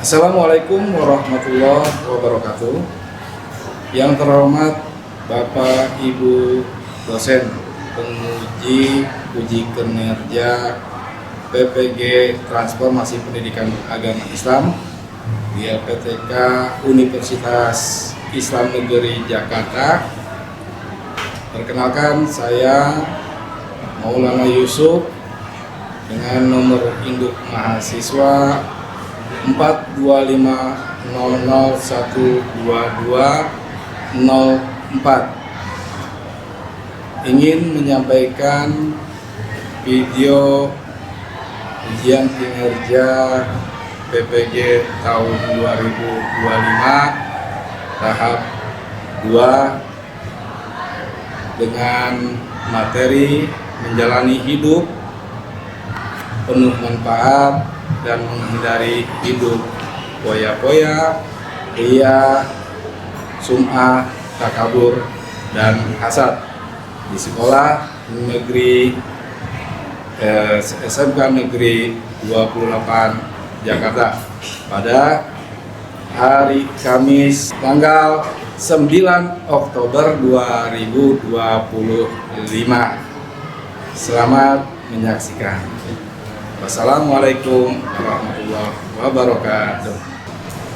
Assalamualaikum warahmatullahi wabarakatuh. Yang terhormat Bapak Ibu dosen penguji uji kinerja PPG Transformasi Pendidikan Agama Islam di LPTK Universitas Islam Negeri Jakarta. Perkenalkan, saya Maulana Yusuf dengan nomor induk mahasiswa 425012204 ingin menyampaikan video ujian kinerja PPG tahun 2025 tahap 2 dengan materi menjalani hidup penuh manfaat dan menghindari hidup poya-poya, ria, sum'ah, takabur, dan hasad di sekolah negeri SMK Negeri 28 Jakarta pada hari Kamis tanggal 9 Oktober 2025. Selamat menyaksikan. Wassalamualaikum warahmatullahi wabarakatuh.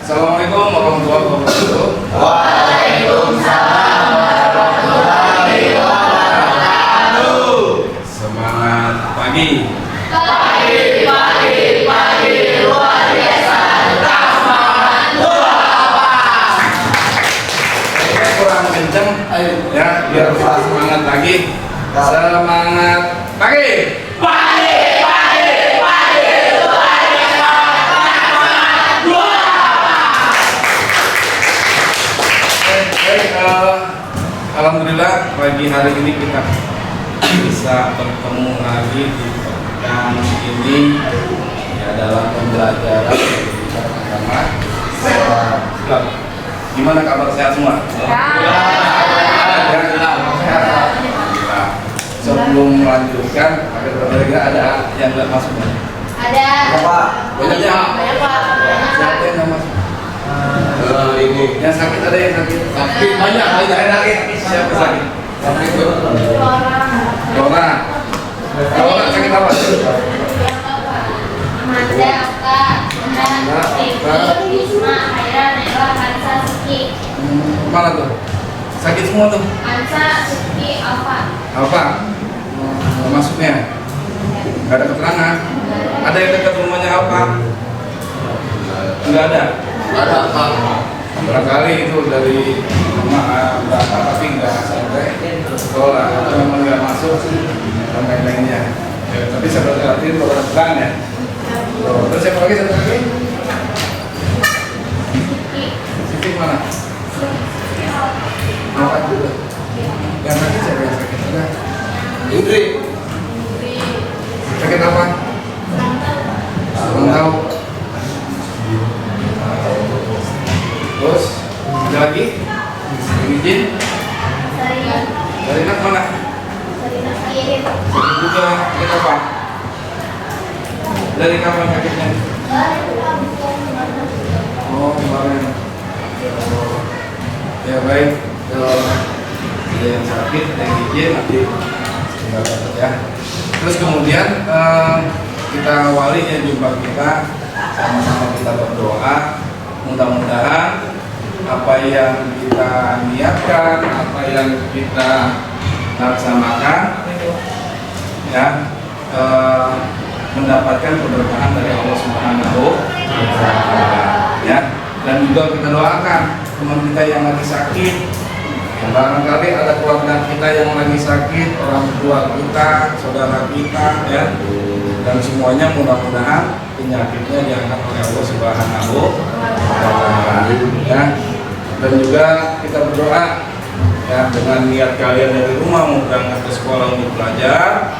Assalamualaikum warahmatullahi wabarakatuh. Waalaikumsalam warahmatullahi wabarakatuh. Semangat pagi. Pagi luar biasa. Tetap semangat luar. Saya kurang kenceng, ya biar kita semangat lagi. Semangat pagi. Alhamdulillah pagi hari ini kita bisa bertemu lagi di pekan ini ya, dalam pembelajaran pendidikan agama. Gimana kabar sehat semua? Alhamdulillah. Sebelum melanjutkan, ada yang nggak masuk? Ada. Pak, banyaknya. Banyak Pak. Siapa yang nggak masuk? Ini yang sakit, ada yang sakit. Sakit banyak lagi. Siapa sakit? Sakit itu. Dora sakit apa? Amanda, Kak, Eki, Isma, Haira, Nela, Hansa, Suki. Mana tuh? Sakit semua tuh. Hansa, Suki, Alfa. Apa? Masuknya? Nggak ada keterangan. Ada yang dekat rumahnya apa? Nggak ada. Ada Pak. Barangkali itu dari rumah berapa, tapi nggak sampai sekolah atau memang nggak masuk dan lain-lainnya. Ya, tapi saya berarti kalau ada keterangan ya. Terus siapa lagi satu lagi? Siti mana? Angkat dulu. Yang sakit siapa yang sakit? Ada. Indri. Sakit apa? Belum tahu. Terus ada lagi? Izin? Dari nak mana? Sakit juga. Sakit apa? Dari kapan sakitnya? Oh, kemarin. Ya baik. Kalau ada yang sakit, ada yang izin, nanti tinggal dapat ya. Terus kemudian kita awali ya jumpa kita, sama-sama kita berdoa. Mudah-mudahan apa yang kita niatkan, apa yang kita laksanakan ya mendapatkan keberkahan dari Allah Subhanahu wa Ta'ala ya. Dan juga kita doakan teman kita yang lagi sakit, barangkali ada keluarga kita yang lagi sakit, orang tua kita, saudara kita ya, dan semuanya mudah-mudahan penyakitnya diangkat oleh Allah Subhanahu wa Ta'ala ya. Dan juga kita berdoa ya, dengan niat kalian dari rumah mau berangkat ke sekolah untuk belajar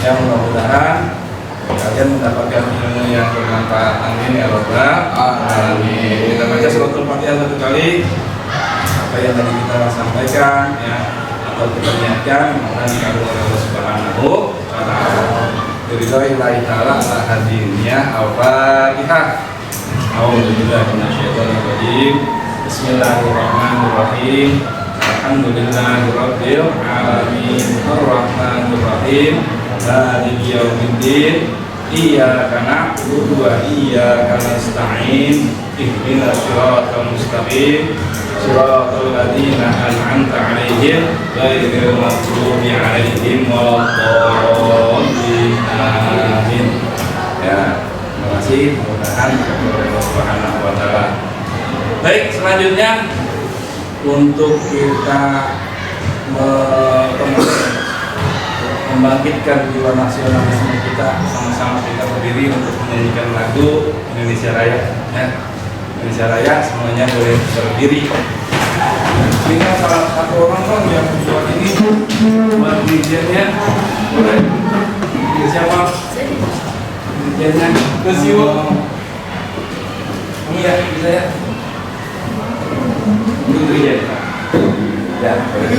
ya, mudah-mudahan kalian mendapatkan ilmu yang bermanfaat. Amin ya Rabbal alamin. Kita baca suratul Fatihah satu kali. Apa yang tadi kita sampaikan ya, atau kita niatkan, mudah-mudahan dikabul oleh Allah Subhanahu wa Ta'ala. Ridhoillahi ta'ala ala hadirnya Al-Fatihah. A'udzubillahi minasyaitonir rajim. Bismillahirrahmanirrahim. Alhamdulillahirabbil alamin. Arrahmanir rahim. Maliki yaumiddin. Iyyaka na'budu wa iyyaka nasta'in. Ihdinas siratal mustaqim. Siratal ladzina an'amta 'alaihim ghairil maghdubi 'alaihim waladdallin. Amin. Ya, terima kasih. Mudah-mudahan Allah Subhanahu wa taala. Baik, selanjutnya untuk kita membangkitkan jiwa nasionalisme kita, sama-sama kita berdiri untuk menyanyikan lagu Indonesia Raya. Ya. Indonesia Raya semuanya boleh berdiri. Ini salah satu orang kan yang buat ini, buat dirjennya, boleh. Ini siapa? Dirjennya Kesiwo. Iya, bisa ya. Itu dirjen. Ya, boleh.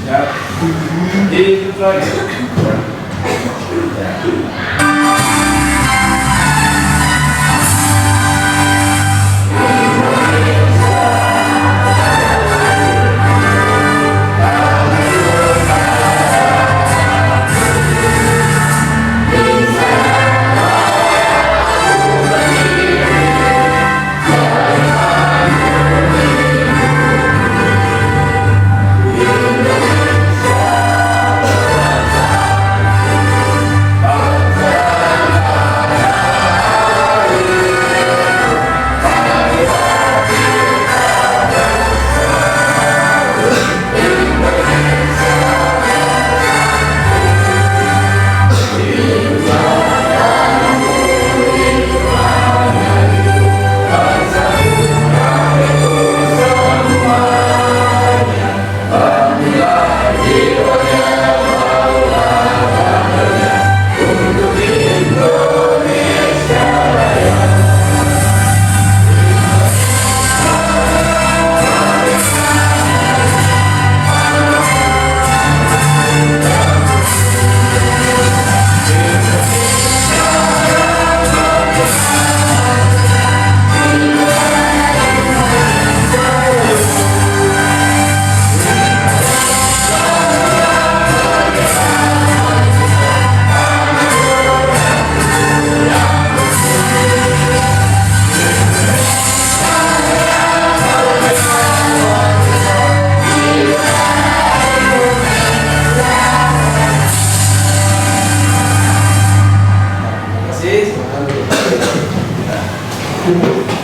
Ya, itu lagi.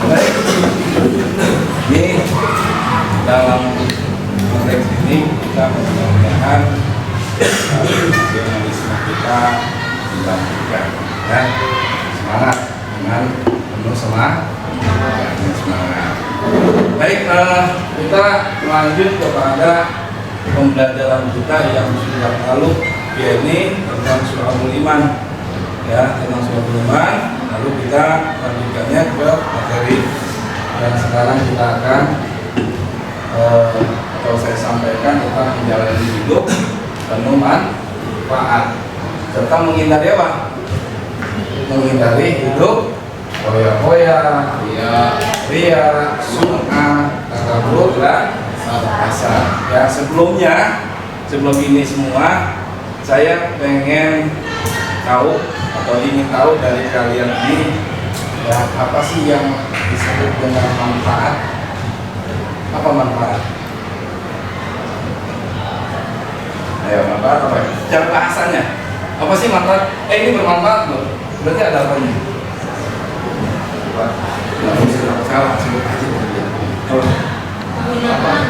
Baik, ini dalam konteks ini kita mudah-mudahan nasionalisme kita dilanjutkan, ya, semangat dengan penuh semangat. Baik, kita lanjut kepada pembelajaran kita yang sudah lalu, yakni tentang Syu'abul Iman, ya, tentang Syu'abul Iman. Lalu kita lanjutkannya ke materi dan sekarang kita akan atau saya sampaikan tentang menjalani hidup penuh manfaat serta menghindari apa? Menghindari hidup hoya-hoya, ria, sum'ah, takabur, dan hasad. Ya, sebelum ini semua saya pengen tahu atau ingin tahu dari kalian ini, ya, apa sih yang disebut dengan manfaat? Apa manfaat? Ayo, manfaat apa? Cara bahasanya apa sih manfaat? Ini bermanfaat loh. Berarti ada apanya? Nggak usah salah, sebut aja. Kegunaan.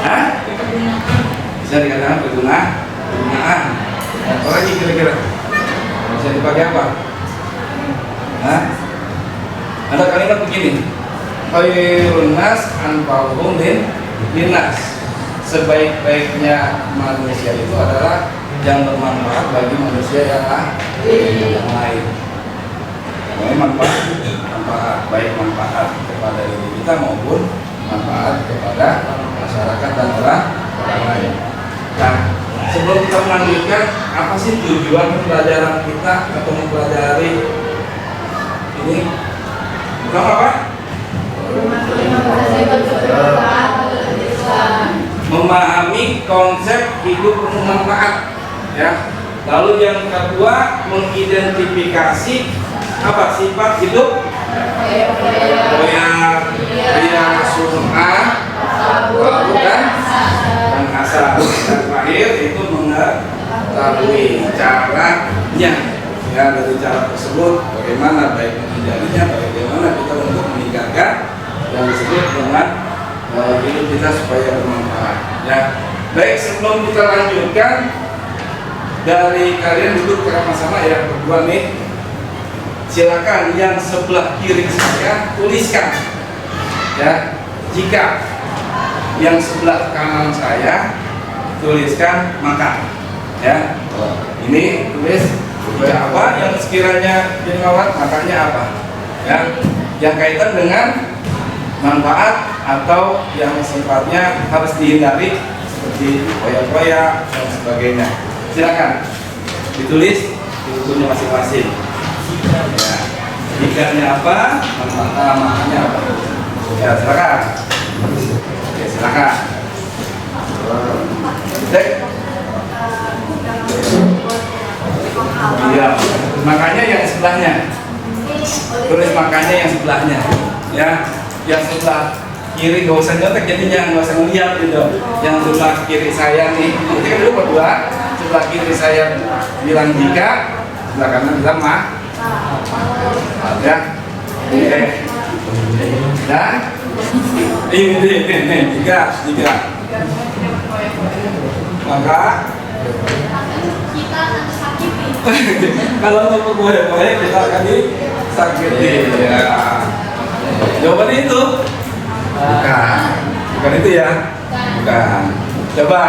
Hah? Kegunaan. Bisa dikatakan kegunaan. Apa lagi kira-kira? Bisa dipakai apa? Hah? Ada kalimat begini, khairun nas anfa'uhum linnas. Sebaik-baiknya manusia itu adalah yang bermanfaat bagi manusia yang lain. Manfaat, baik manfaat kepada diri kita maupun manfaat kepada masyarakat dan orang lain. Nah, sebelum kita melanjutkan, apa sih tujuan pembelajaran kita atau mempelajari ini? Pertama apa? Memahami konsep hidup bermanfaat, ya. Lalu yang kedua, mengidentifikasi apa sifat hidup ria, sum'ah, wabu dan asal. Dan terakhir itu mengetahui caranya, ya, dari cara tersebut bagaimana baik menjadinya, bagaimana kita untuk meningkatkan yang disebut dengan hidup kita supaya bermanfaat, ya. Baik, sebelum kita lanjutkan, dari kalian duduk sama-sama ya, berdua nih. Silakan yang sebelah kiri saya tuliskan, ya. Jika yang sebelah kanan saya tuliskan maka, ya. Ini tulis jika apa yang sekiranya jadi mawar, makanya apa, ya, yang kaitan dengan manfaat atau yang sifatnya harus dihindari seperti koyak-koyak dan sebagainya. Silakan ditulis di bukunya masing-masing. Ya, jikanya apa, maknanya apa. Ya, silakan. Oke, silakan. Cek. Iya, makanya yang sebelahnya. Tulis makanya yang sebelahnya. Ya, yang sebelah kiri gak usah nyotek, jadinya gak usah ngeliat gitu. Yang sebelah kiri saya nih, nanti kan dulu berdua. Sebelah kiri saya bilang jika, sebelah kanan bilang mah. Ya, oke. Dan ini jika. Maka Kita akan sakiti. kalau untuk boleh kita akan disakiti, ya. Jawabannya itu bukan itu ya, bukan. Coba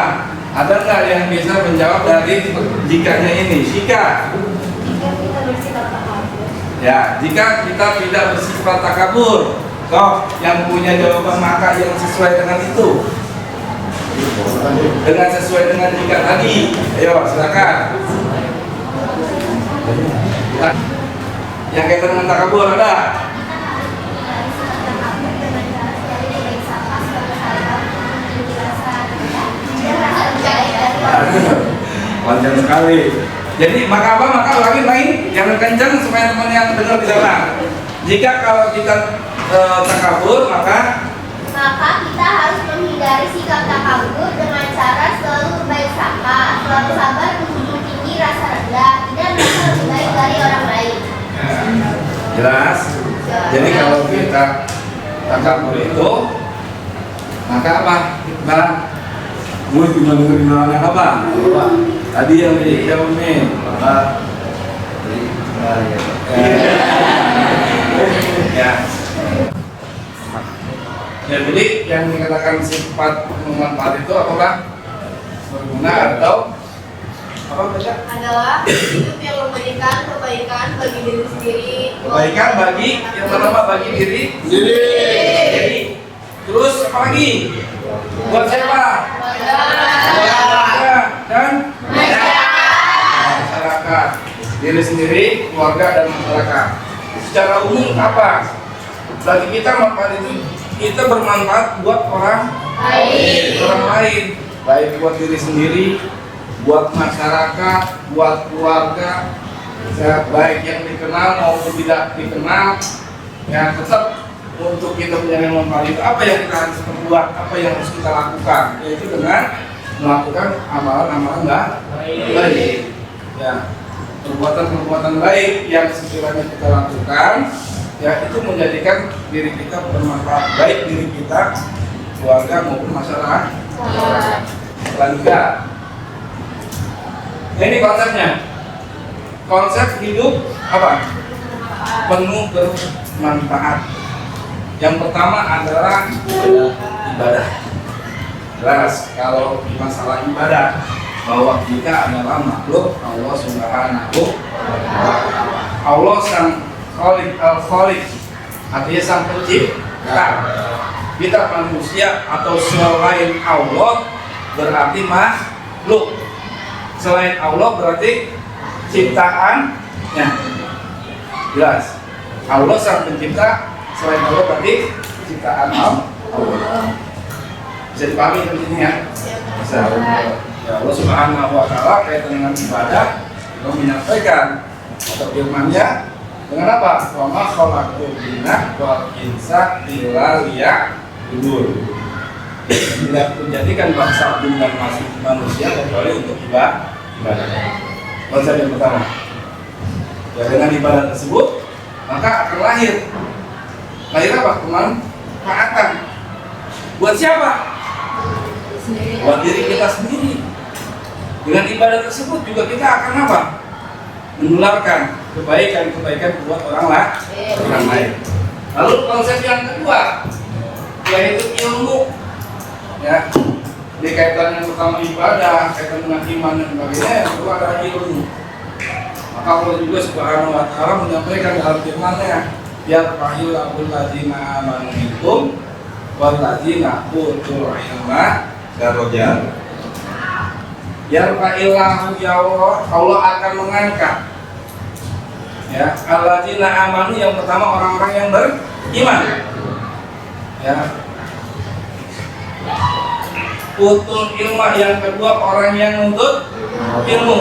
ada nggak yang bisa menjawab dari jikanya ini? Jika ya, jika kita tidak bersifat takabur. So, yang punya jawaban maka yang sesuai dengan itu, dengan sesuai dengan jika tadi. Ayo silakan. Yang kaitan dengan takabur ada? Panjang sekali. Jadi maka apa? Maka ulangi yang kencang supaya teman yang dengar di sana. Jika kalau kita takabur, maka kita harus menghindari sikap takabur dengan cara selalu berbaik sangka, selalu sabar, menjunjung tinggi rasa rendah, tidak merasa lebih baik dari orang lain. jelas. Jadi kalau kita takabur itu, maka apa? Kita gimana apa? Tadi yang dijawab nih, ya. Ya, jadi yang dikatakan sifat bermanfaat itu apakah berguna atau apa baca? Adalah hidup yang memberikan kebaikan bagi diri sendiri. Kebaikan bagi yang pertama bagi diri sendiri. Terus apa lagi? Buat siapa? Keluarga dan masyarakat. Diri sendiri, keluarga dan masyarakat. Secara umum apa? Bagi kita manfaat itu kita bermanfaat buat orang lain, baik buat diri sendiri, buat masyarakat, buat keluarga, ya, baik yang dikenal maupun tidak dikenal, ya tetap untuk kita punya manfaat itu apa yang kita harus perbuat, apa yang harus kita lakukan, yaitu dengan melakukan amalan-amalan baik, ya, perbuatan-perbuatan baik yang sekiranya kita lakukan, ya itu menjadikan diri kita bermanfaat, baik diri kita, keluarga maupun masyarakat. Selanjutnya, ini konsepnya, konsep hidup apa? Penuh bermanfaat. Yang pertama adalah ibadah. Jelas kalau masalah ibadah bahwa kita adalah makhluk Allah Subhanahu wa Ta'ala. Allah sang Khaliq, artinya sang pencipta. Kita manusia atau selain Allah berarti makhluk. selain Allah berarti ciptaannya. Jelas. Allah sang pencipta, selain Allah berarti ciptaan Allah. Bisa dipahami kan ini ya? Bisa. Ya, Allah Subhanahu wa taala kaitan dengan ibadah Allah menyampaikan atau firman-Nya dengan apa? Wa ma khalaqtul jinna wal insa illa liya'budun. Tidak menjadikan bangsa jin dan manusia kecuali untuk ibadah. Konsep yang pertama. Ya, dengan ibadah tersebut maka akan lahir apa? Kemanfaatan. Buat siapa? Buat diri kita sendiri. Dengan ibadah tersebut juga kita akan apa? Menularkan kebaikan-kebaikan buat orang lain. Lalu konsep yang kedua yaitu ilmu. Ya, ini kaitan yang pertama ibadah, kaitan dengan iman dan sebagainya. Yang kedua adalah ilmu. Maka Allah juga Subhanahu wa taala menyampaikan dalam firman-Nya, ya fa'ilul ladzina amanu minkum wal ladzina utul ilma darajat. Ya fa'illahu ya Allah akan mengangkat ya alladzina amanu, yang pertama orang-orang yang beriman. Ya. Utul ilma, yang kedua orang yang menuntut ilmu.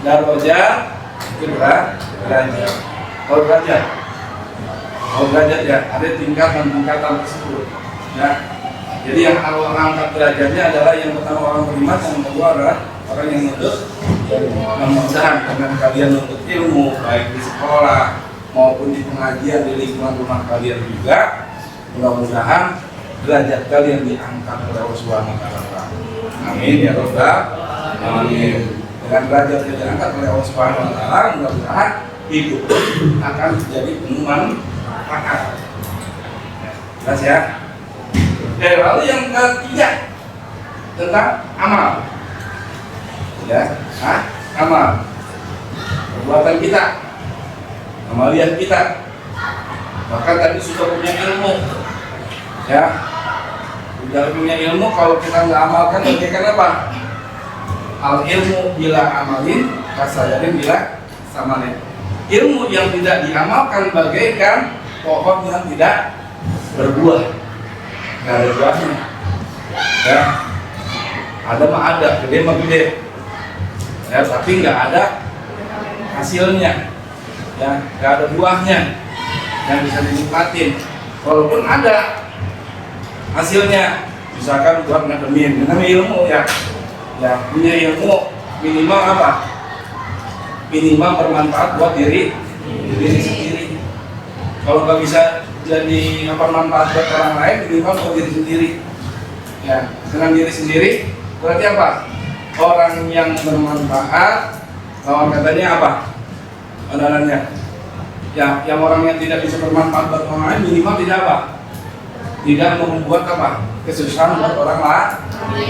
Darajat derajat. Oh derajat ya, ada tingkatan tersebut. Ya. Jadi yang Allah angkat derajatnya adalah yang pertama orang beriman, yang kedua adalah orang yang menuntut ilmu. Mudah-mudahan dengan kalian menuntut ilmu baik di sekolah maupun di pengajian di lingkungan rumah kalian juga, mudah-mudahan derajat kalian diangkat oleh Allah Subhanahu wa taala. Amin ya rabbal alamin. Dengan derajat yang diangkat oleh Allah Subhanahu wa taala, mudah-mudahan hidup akan menjadi penuh manfaat. Jelas ya? Lalu yang ketiga tentang amal. Ya, amal. Perbuatan kita, amalian kita. Bahkan tadi sudah punya ilmu. Ya, sudah punya ilmu, kalau kita nggak amalkan bagaikan apa? Al ilmu bila amalin kasayarin bila samanin. Ilmu yang tidak diamalkan bagaikan pohon yang tidak berbuah, nggak ada buahnya. Ya, ada mah ada, gede mah gede. Ya, tapi nggak ada hasilnya. Ya, nggak ada buahnya yang bisa dinikmatin. Walaupun ada hasilnya, misalkan buat ngademin dengan ilmu ya punya ilmu minimal apa? Minimal bermanfaat buat diri sendiri. Kalau nggak bisa jadi manfaat buat orang lain, minimal buat diri sendiri. Ya, dengan diri sendiri berarti apa? Orang yang bermanfaat, lawan katanya apa? Adalannya ya, yang orang yang tidak bisa bermanfaat buat orang lain minimal tidak apa? Tidak membuat apa? Kesusahan buat orang lain.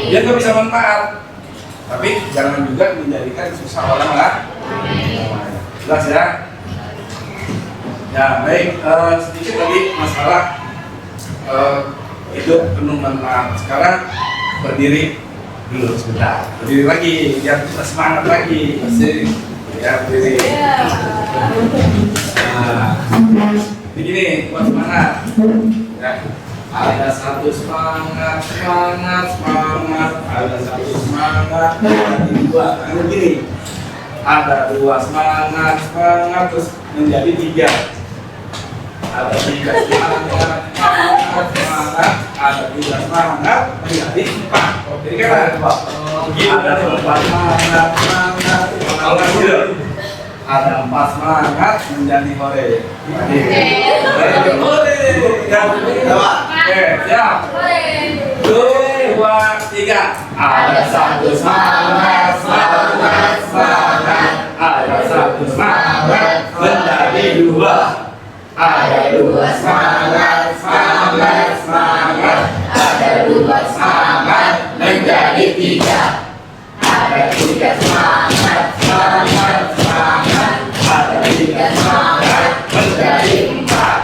Dia nggak bisa manfaat, tapi jangan juga menjadikan susah orang lain. Jelas ya? Ya baik, sedikit tadi masalah hidup penuh manfaat. Sekarang berdiri dulu sebentar. Berdiri lagi, biar kita semangat lagi. Masih ya berdiri. Nah, begini buat semangat. Ya. Ada satu semangat, ada satu semangat, ada dua, begini. Ada dua semangat, terus menjadi tiga. Ada tiga semangat, ada tiga semangat, menjadi empat. Jadi kan ada empat. Ada empat semangat, ada empat semangat menjadi hore. Oke, siap. 2, 3. Ada satu semangat. Ada satu semangat menjadi dua. Ada dua semangat. Ada dua semangat menjadi tiga. Ada tiga semangat. Ada tiga semangat menjadi empat.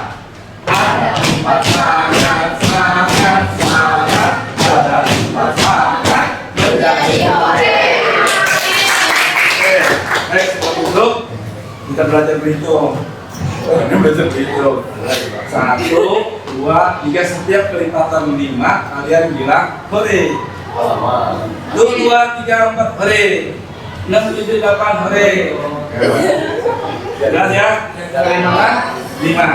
Ada empat semangat. Ada empat semangat menjadi hore. Kita belajar berhitung. Ini belajar berhitung. 1, 2, 3, setiap kelipatan 5 kalian bilang hore. 1, 2, 3, 4 hore. 6, 7, 8 hore. Jelas ya? Kelipatan 5.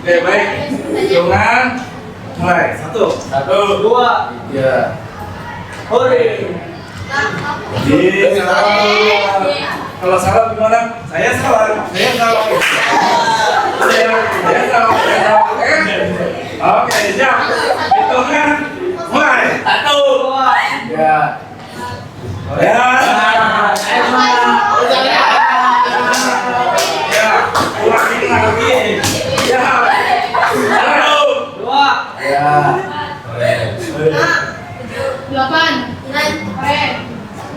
Oke, baik. Hitungan mulai. 1, 2, 3. Hore. Kalau salah gimana? Saya salah. Oke. Oke, siap. Hitungan mulai. 1, 2, 3. Ya. Ya. Ulangi lagi. Ya. 1, 2. Ya. 8, 9,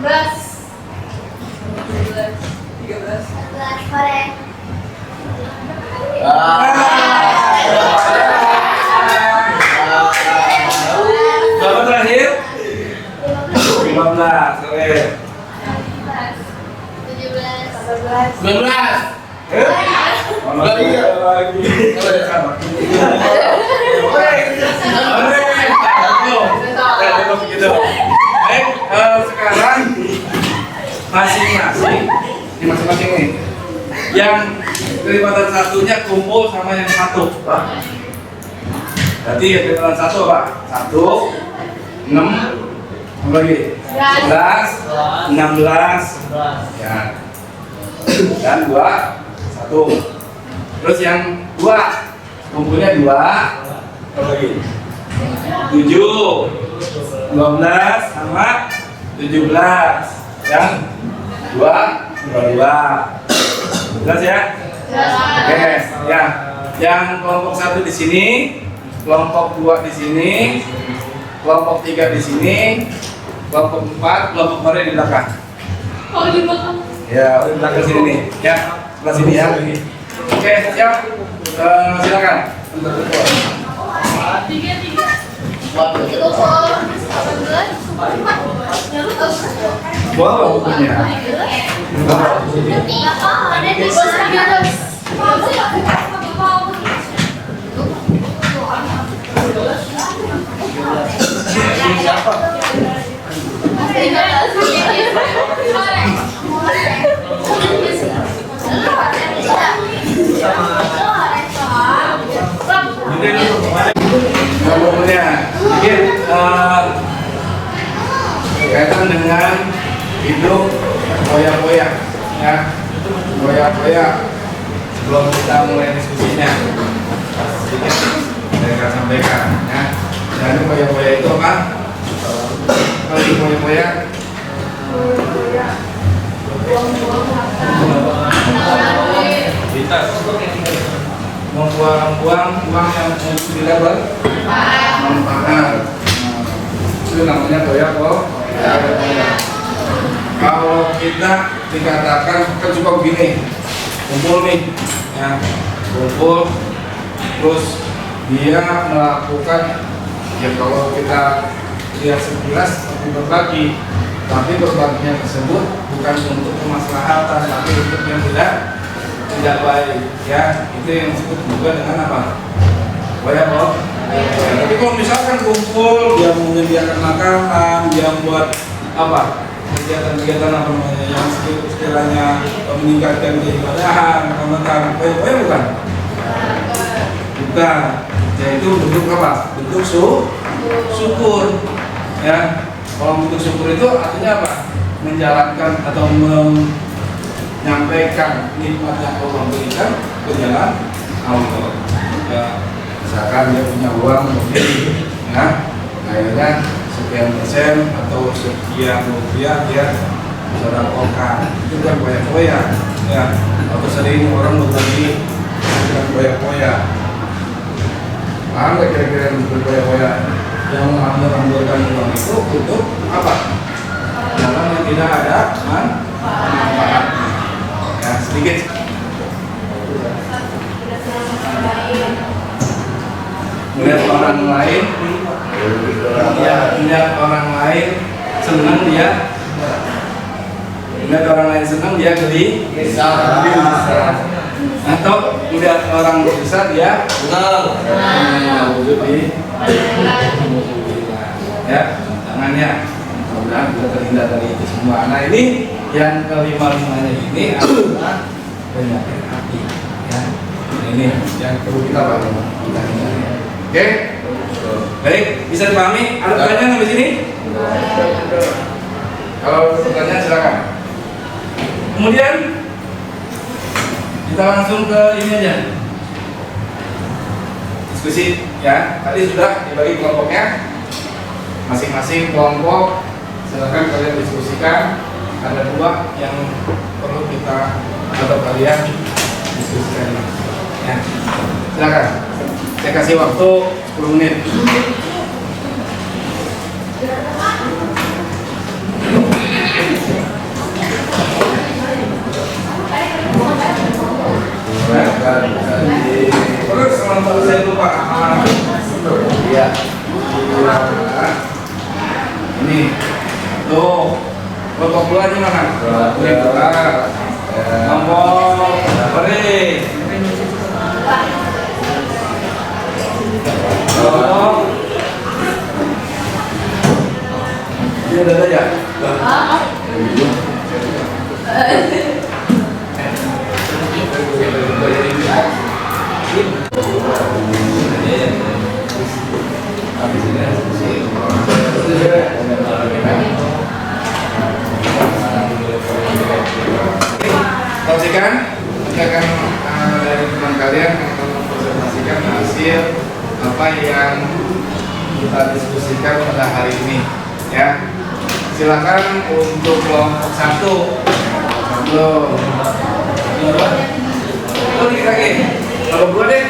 11, 11 hore. Berapa terakhir? 15. Oke. 17 19. Lagi. Baik, sekarang masing-masing ini masing-masing nih. Yang kelipatan satunya kumpul sama yang satu. Berarti yang kelipatan satu apa? 1, 6, apa lagi? 11, 16, ya. Dan 2, 1. Terus yang 2 kumpulnya 2, apa lagi? 7, 12 sama 17. Yang 2, 22. Jelas ya? Oke, ya. Yang kelompok 1 di sini, kelompok 2 di sini, kelompok 3 di sini, kelompok 4, kelompok hore di belakang. Oh, di belakang. Ya, di belakang sini nih. Ya, sebelah sini ya. Oke, siap. Silakan. Untuk ketua. 3. Bawa bukunya. Bukunya. Jadi berkaitan dengan hidup poya-poya, ya. Poya-poya. Sebelum kita mulai diskusinya, sedikit mereka sampaikan, ya. Jadi poya-poya itu apa? Kalau di poya-poya membuang-buang uang yang tidak bermanfaat. Itu namanya poya-poya. Kalau kita dikatakan kan suka begini, kumpul nih, ya, kumpul, terus dia melakukan, ya kalau kita lihat sekilas seperti berbagi, tapi berbaginya tersebut bukan untuk kemaslahatan, tapi untuk yang tidak baik, ya. Itu yang disebut juga dengan apa? Poya-poya. Ya, tapi kalau misalkan kumpul, dia menyediakan makanan, dia buat apa? Kegiatan-kegiatan apa namanya yang istilahnya meningkatkan keibadahan, kementan, poya-poya bukan? Bukan. Ya itu bentuk apa? Bentuk syukur. Ya. Kalau bentuk syukur itu artinya apa? Menjalankan atau menyampaikan nikmat yang Allah berikan ke jalan Allah. Ya. Misalkan dia punya uang mungkin, ya, akhirnya sekian persen atau sekian rupiah dia sedekahkan, itu kan poya-poya, ya. Atau sering orang berbagi dengan poya-poya. Paham nggak kira-kira yang poya-poya? Yang mengambil-ambilkan uang itu untuk apa? Jalan yang tidak ada manfaat. Ya, sedikit. Melihat orang lain, ya, melihat orang lain senang dia dia gelisah. Atau udah orang gelisah dia tenang. Ya, tangannya. Mudah-mudahan kita terhindar dari itu semua. Nah ini yang kelima-limanya ini adalah penyakit hati. Ya, ini yang perlu kita hindari. Oke, baik, bisa dipahami? Ada pertanyaan sampai sini? Kalau ada pertanyaan silakan. Kemudian kita langsung ke ini aja, diskusi ya. Tadi sudah dibagi kelompoknya, masing-masing kelompok silakan kalian diskusikan. Ada dua yang perlu kita atau kalian diskusikan ya. Silakan, saya kasih waktu 10 menit. Terus kalau saya lupa ya. Ini tuh kelompok bulannya mana? Ini bulan nomor beri. Dia ada ya? Pastikan akan dari teman kalian akan mempresentasikan hasil apa yang kita diskusikan pada hari ini ya. Silakan untuk kelompok satu. Oh dikit lagi. Kalau dua deh.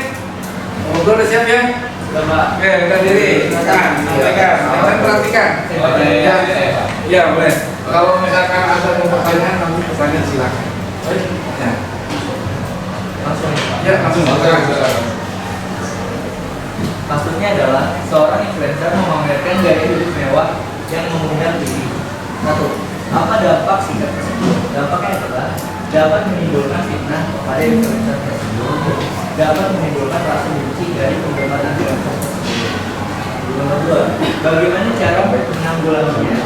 Kalau dua udah siap ya? Oke, udah diri. Silakan. Sampaikan. Perhatikan. Ya boleh. Kalau misalkan ada pertanyaan nanti pertanyaan silakan. Ya. Langsung. Maksudnya adalah seorang influencer memamerkan gaya hidup mewah yang mengundang diri. Satu, apa dampak sikap tersebut? Dampaknya adalah dapat menimbulkan fitnah kepada influencer tersebut, dapat menimbulkan rasa benci dari penggemar influencer tersebut. Nomor dua, bagaimana cara menanggulanginya?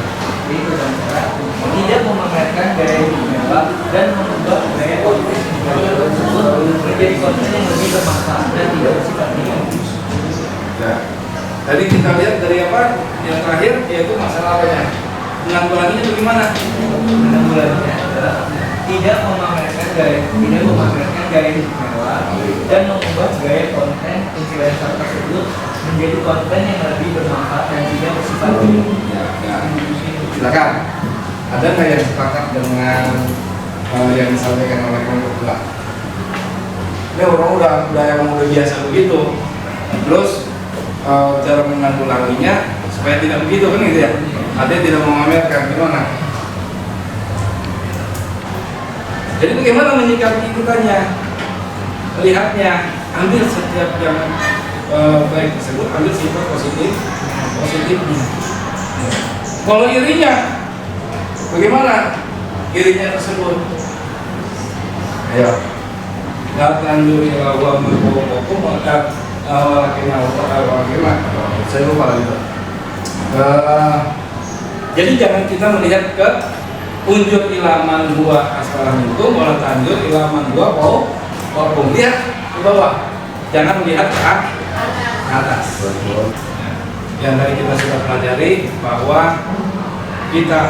Yaitu dengan cara tidak memamerkan gaya hidup mewah dan mengubah gaya konten tersebut menjadi konten yang lebih bermanfaat dan tidak bersifat negatif. Ya. Tadi kita lihat dari apa? Yang terakhir yaitu masalah apa ya? Menanggulanginya bagaimana? Menanggulanginya adalah tidak memamerkan gaya hidup mewah dan mengubah gaya konten influencer tersebut menjadi konten yang lebih bermanfaat dan tidak bersifat negatif. Ya. Silakan. Ada nggak yang sepakat dengan yang disampaikan oleh kelompok dua? Ini orang udah biasa begitu. Terus cara menanggulanginya supaya tidak begitu kan gitu ya? Ada tidak memamerkan gimana? Jadi bagaimana menyikapi kitanya? Melihatnya, ambil setiap yang baik tersebut, ambil sifat positifnya. Kalau irinya, bagaimana irinya tersebut? Ayo, datang dulu ila wa ma'ukum maka saya lupa lagi. Jadi jangan kita melihat ke unjur ilaman buah aspalah itu malah tanjur ilaman buah pokok. Lihat ke bawah, jangan melihat ke atas. Yang tadi kita sudah pelajari bahwa kita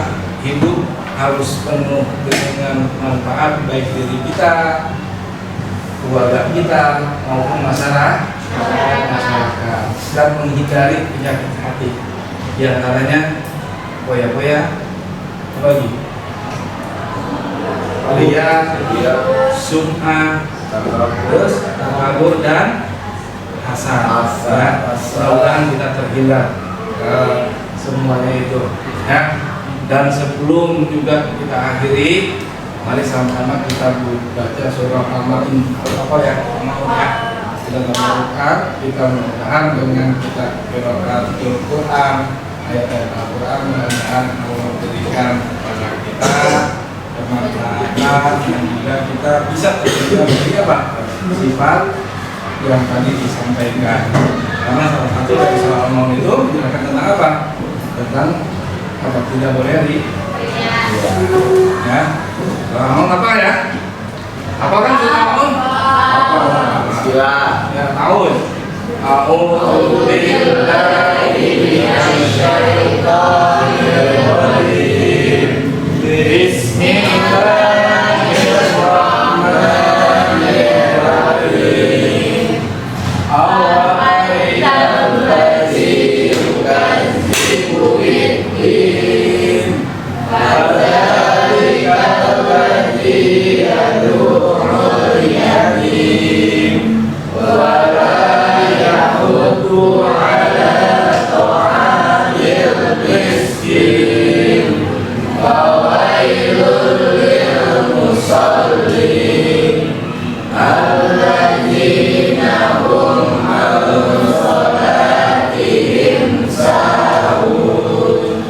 hidup harus penuh dengan manfaat baik diri kita, keluarga kita maupun masyarakat dan menghindari penyakit hati. Di antaranya poya-poya, apalagi sum'ah, terus takabur dan hasad. Mudah-mudahan kita terhindar semuanya itu ya. Dan sebelum juga kita akhiri, mari sama-sama kita baca surah Al-Ma'un ya. Kita berdoa, kita mudah-mudahan dengan kita berdoa Quran, ayat-ayat Al-Quran, mudah-mudahan Allah memberikan kepada kita bermanfaat dan juga kita bisa terjadi dari apa sifat yang tadi disampaikan. Karena salah satu dari soal mau itu menjelaskan tentang apa? Tentang apa tidak boleh di ya. Mau apa ya? Apa kan sudah mau? Apa? Sila. Ya tahun. A'udzu billahi minasyaitonir rajim. Bismillahirrahmanirrahim. Awa'ilam ladzi yukadzibu biddin. Fadzalika ladzi yad'ul yatim. Wa la yahuddu ala ta'amil miskin. Fawailul lil musallin alladzina hum an salatihim sahun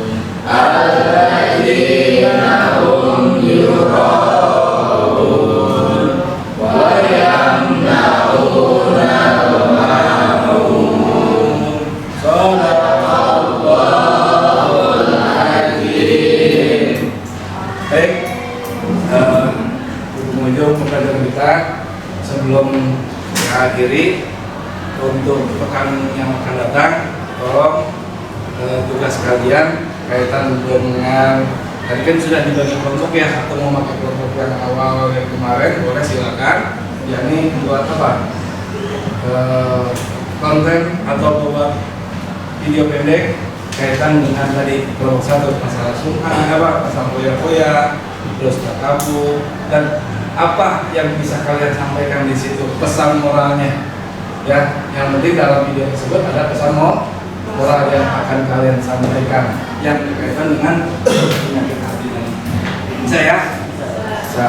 alladzina hum yura'un wa yamna'una al-ma'un. Shadaqallahul azim. Baik, pengunjung pembelajaran kita sebelum mengakhiri untuk pekan yang akan datang, tolong tugas kalian kaitan dengan tadi kan sudah dibagi kelompok ya, atau mau pakai kelompok yang awal yang kemarin boleh silakan. Yakni buat apa? Konten atau buat video pendek kaitan dengan tadi kelompok satu masalah sum'ah, masalah foya-foya, terus takabur, dan apa yang bisa kalian sampaikan di situ, pesan moralnya. Ya, yang penting dalam video tersebut ada pesan moral yang akan kalian sampaikan yang berkaitan dengan penyakit hati dan bisa ya.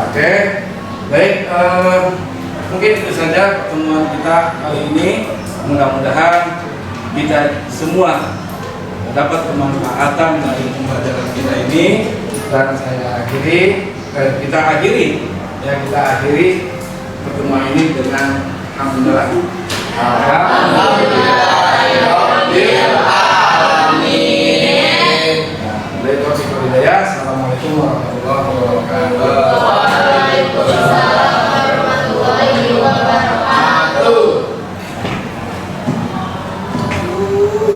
Oke, baik. Mungkin itu saja pertemuan kita kali ini. Mudah-mudahan kita semua dapat kemanfaatan dari pembelajaran kita ini, dan kita akhiri pertemuan ini dengan alhamdulillah. Alhamdulillah.